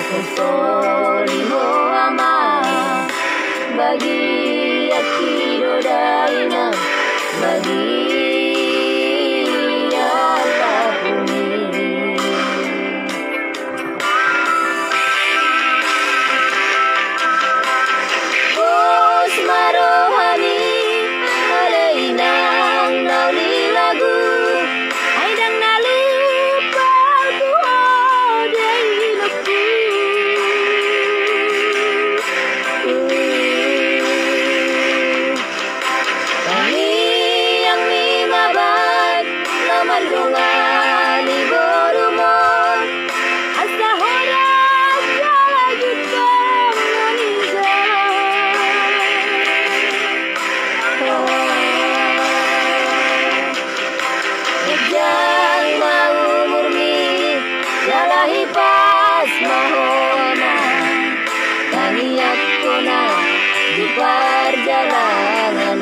Soliho ama bagi akiro daina bagi alapuni Bos marohani malayinang nauli lagu Aidang nalupa ku day lagu Kami yang mimabat Lamardungan iborumon Hasta horas lagi penganiza Nagdang maumurmi Jalahi pas mahona Kaniyak ko na di perjalanan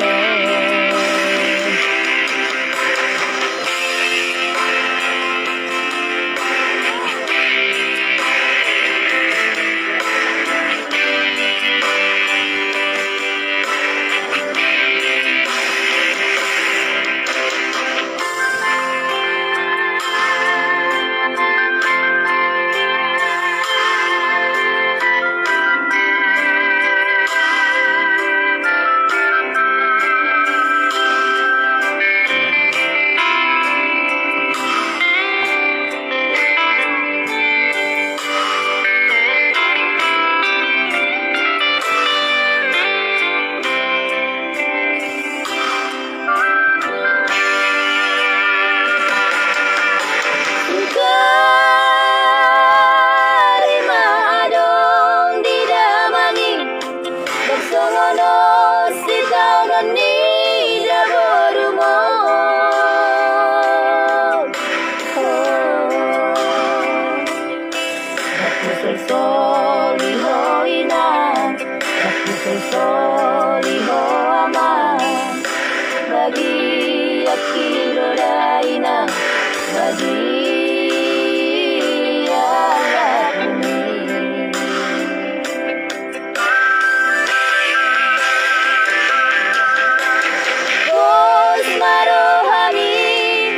Soliho ama bagi akiro daina bagi alapuni Bos marohani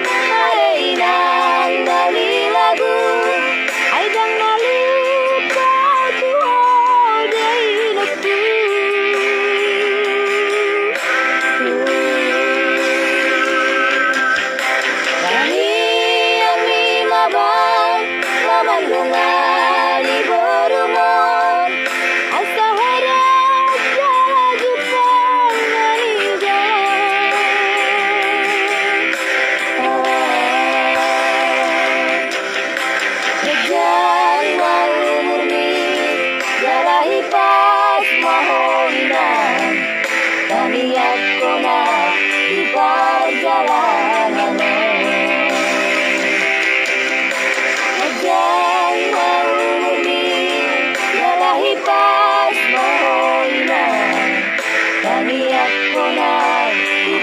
malayinang nauli lagu Aidang nalupa ku day lagu Lamandungan iborumon Hasta horas lagi penganiza Nagdang maumurmi Jalahi pas mahoinan Kaniyak ko na di perjalanan Nagdang maumurmi Jalahi pas mahoinan Kaniyak ko na di